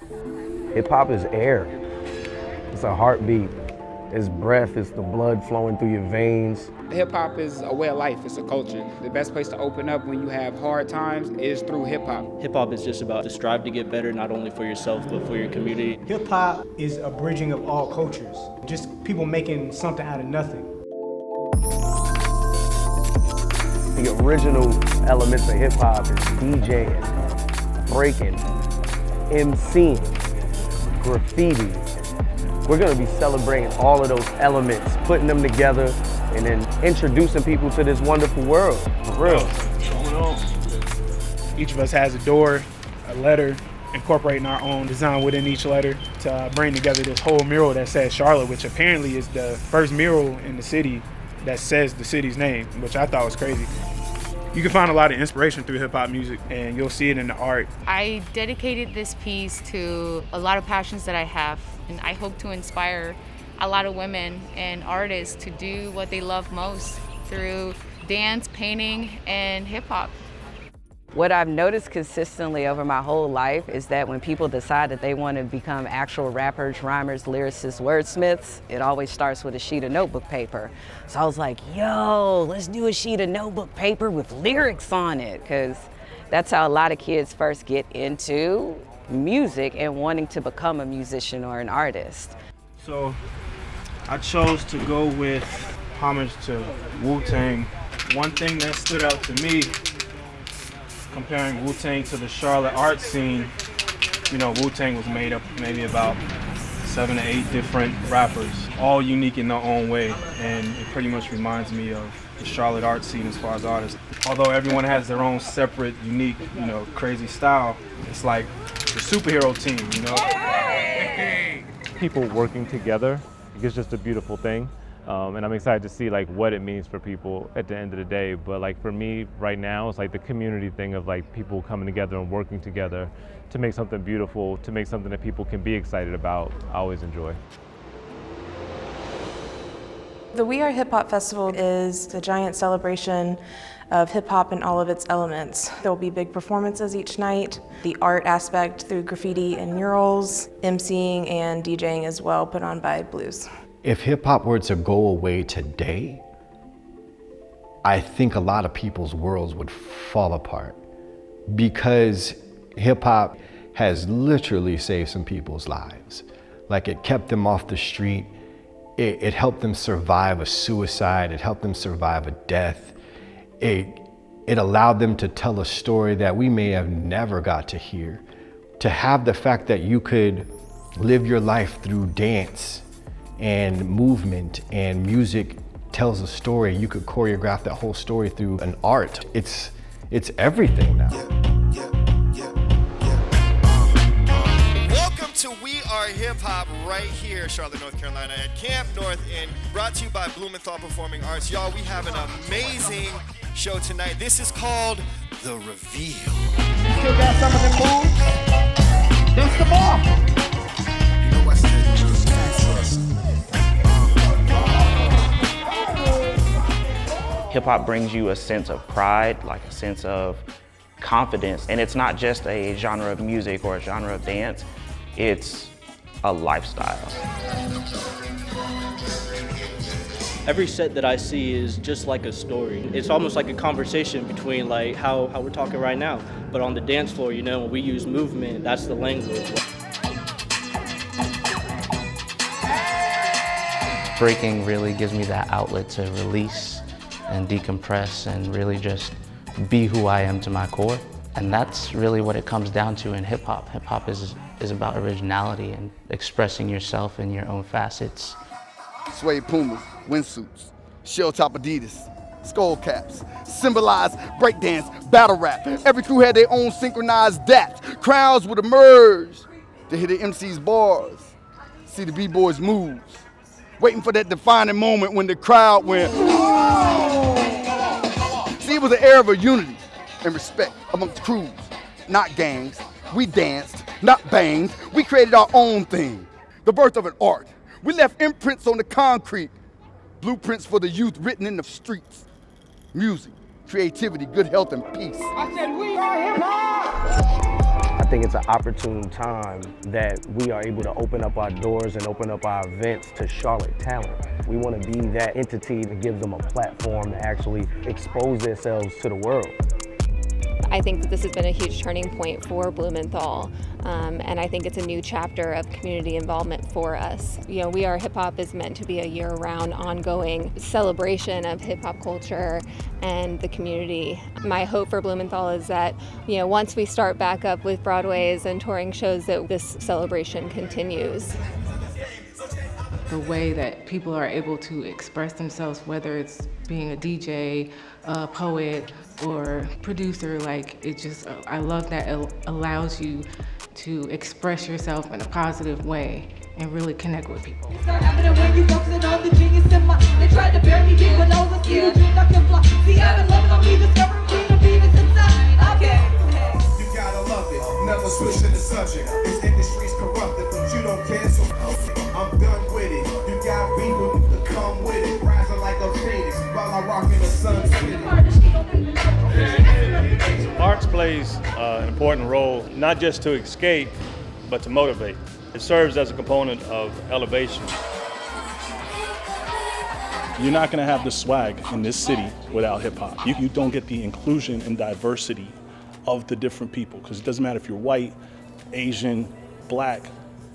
Hip-hop is air. It's a heartbeat. It's breath, it's the blood flowing through your veins. Hip-hop is a way of life, it's a culture. The best place to open up when you have hard times is through hip-hop. Hip-hop is just about to strive to get better, not only for yourself, but for your community. Hip-hop is a bridging of all cultures, just people making something out of nothing. The original elements of hip-hop is DJing, breaking, MCing, graffiti. We're gonna be celebrating all of those elements, putting them together, and then introducing people to this wonderful world, for real. Each of us has a door, a letter, incorporating our own design within each letter to bring together this whole mural that says Charlotte, which apparently is the first mural in the city that says the city's name, which I thought was crazy. You can find a lot of inspiration through hip-hop music, and you'll see it in the art. I dedicated this piece to a lot of passions that I have, and I hope to inspire a lot of women and artists to do what they love most through dance, painting, and hip-hop. What I've noticed consistently over my whole life is that when people decide that they want to become actual rappers, rhymers, lyricists, wordsmiths, it always starts with a sheet of notebook paper. So I was like, yo, let's do a sheet of notebook paper with lyrics on it, because that's how a lot of kids first get into music and wanting to become a musician or an artist. So I chose to go with homage to WuTang. One thing that stood out to me, comparing WuTang to the Charlotte art scene, you know, WuTang was made up of maybe about 7 to 8 different rappers, all unique in their own way, and it pretty much reminds me of the Charlotte art scene as far as artists. Although everyone has their own separate, unique, you know, crazy style, it's like the superhero team, you know? People working together, it's just a beautiful thing. And I'm excited to see like what it means for people at the end of the day. But like for me right now, it's like the community thing of like people coming together and working together to make something beautiful, to make something that people can be excited about. I always enjoy. The We Are Hip Hop Festival is a giant celebration of hip hop and all of its elements. There will be big performances each night, the art aspect through graffiti and murals, MCing and DJing as well, put on by Blues. If hip hop were to go away today, I think a lot of people's worlds would fall apart, because hip hop has literally saved some people's lives. Like, it kept them off the street. It helped them survive a suicide. It helped them survive a death. It allowed them to tell a story that we may have never got to hear. To have the fact that you could live your life through dance and movement, and music tells a story. You could choreograph that whole story through an art. It's everything now. Welcome to We Are Hip Hop right here, Charlotte, North Carolina at Camp North End, brought to you by Blumenthal Performing Arts. Y'all, we have an amazing show tonight. This is called The Reveal. Still got some of them moves? Dust them off. Hip-hop brings you a sense of pride, like a sense of confidence, and it's not just a genre of music or a genre of dance, it's a lifestyle. Every set that I see is just like a story. It's almost like a conversation between like how we're talking right now, but on the dance floor, you know, when we use movement, that's the language. Breaking really gives me that outlet to release and decompress and really just be who I am to my core. And that's really what it comes down to in hip hop. Hip hop is about originality and expressing yourself in your own facets. Suede Pumas, windsuits, shell top Adidas, skull caps, symbolize breakdance, battle rap. Every crew had their own synchronized daps. Crowds would emerge to hear the MC's bars, see the B-boys' moves, waiting for that defining moment when the crowd went, See, it was an era of unity and respect amongst crews, not gangs. We danced, not banged. We created our own thing, the birth of an art. We left imprints on the concrete, blueprints for the youth written in the streets. Music, creativity, good health, and peace. I think it's an opportune time that we are able to open up our doors and open up our events to Charlotte talent. We want to be that entity that gives them a platform to actually expose themselves to the world. I think that this has been a huge turning point for Blumenthal, and I think it's a new chapter of community involvement for us. You know, We Are Hip Hop is meant to be a year-round, ongoing celebration of hip hop culture and the community. My hope for Blumenthal is that, once we start back up with Broadways and touring shows, that this celebration continues. The way that people are able to express themselves, whether it's being a DJ, a poet, or producer, I love that it allows you to express yourself in a positive way and really connect with people. Never switching the subject. This industry's corrupted, but you don't care, so I'm done with it. You got people to come with it, rising like a phoenix while I rock in the sun city. Arts plays an important role, not just to escape, but to motivate. It serves as a component of elevation. You're not going to have the swag in this city without hip hop. You don't get the inclusion and diversity of the different people, because it doesn't matter if you're white, Asian, black.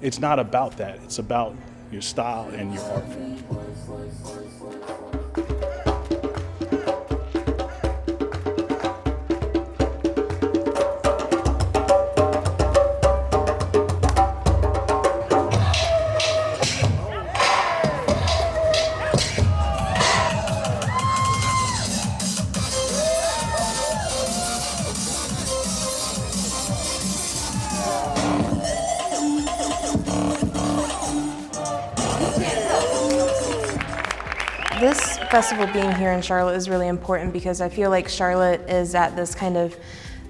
It's not about that. It's about your style and your art. This festival being here in Charlotte is really important because I feel like Charlotte is at this kind of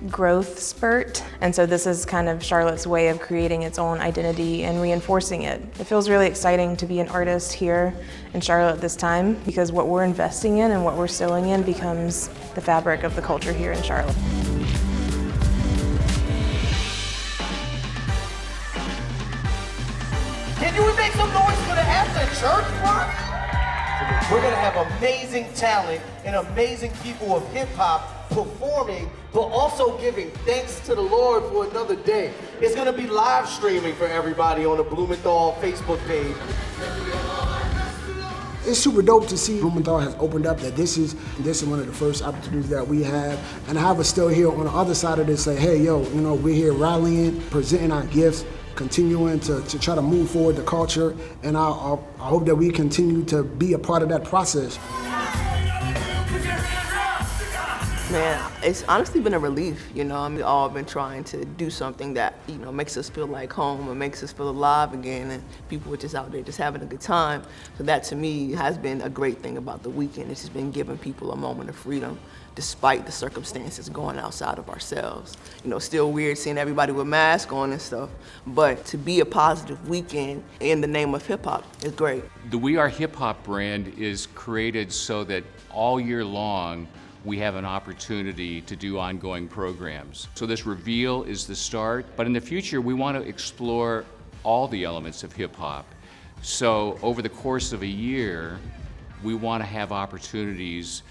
growth spurt, and so this is kind of Charlotte's way of creating its own identity and reinforcing it. It feels really exciting to be an artist here in Charlotte this time because what we're investing in and what we're sowing in becomes the fabric of the culture here in Charlotte. Can you make some noise for the After Church Party? We're gonna have amazing talent and amazing people of hip hop performing, but also giving thanks to the Lord for another day. It's gonna be live streaming for everybody on the Blumenthal Facebook page. It's super dope to see Blumenthal has opened up, that this is one of the first opportunities that we have. And have us still here on the other side of this, say, hey, yo, we're here rallying, presenting our gifts, continuing to try to move forward the culture, and I hope that we continue to be a part of that process. Man, it's honestly been a relief, We've all been trying to do something that, makes us feel like home and makes us feel alive again, and people are just out there just having a good time. So that, to me, has been a great thing about the weekend. It's just been giving people a moment of freedom, despite the circumstances going outside of ourselves. Still weird seeing everybody with masks on and stuff, but to be a positive weekend in the name of hip hop is great. The We Are Hip Hop brand is created so that all year long, we have an opportunity to do ongoing programs. So this reveal is the start, but in the future, we want to explore all the elements of hip hop. So over the course of a year, we want to have opportunities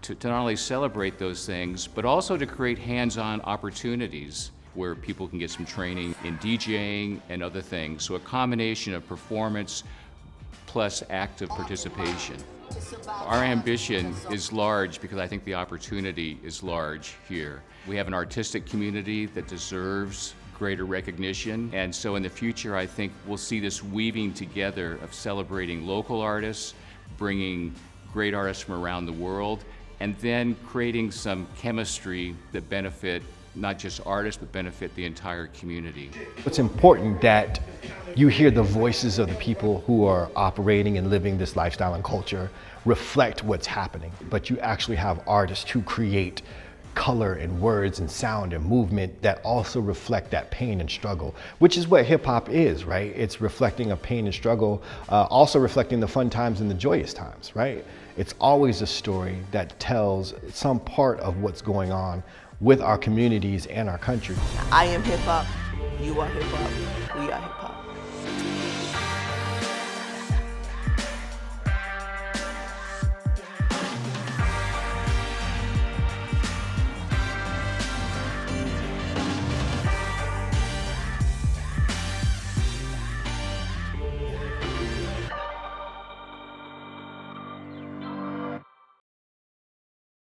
to not only celebrate those things, but also to create hands-on opportunities where people can get some training in DJing and other things. So a combination of performance plus active participation. Our ambition is large because I think the opportunity is large here. We have an artistic community that deserves greater recognition, and so in the future I think we'll see this weaving together of celebrating local artists, bringing great artists from around the world, and then creating some chemistry that benefit not just artists, but benefit the entire community. It's important that you hear the voices of the people who are operating and living this lifestyle and culture reflect what's happening, but you actually have artists who create color and words and sound and movement that also reflect that pain and struggle, which is what hip hop is, right? It's reflecting a pain and struggle, also reflecting the fun times and the joyous times, right? It's always a story that tells some part of what's going on with our communities and our country. I am hip hop, you are hip hop, we are hip hop.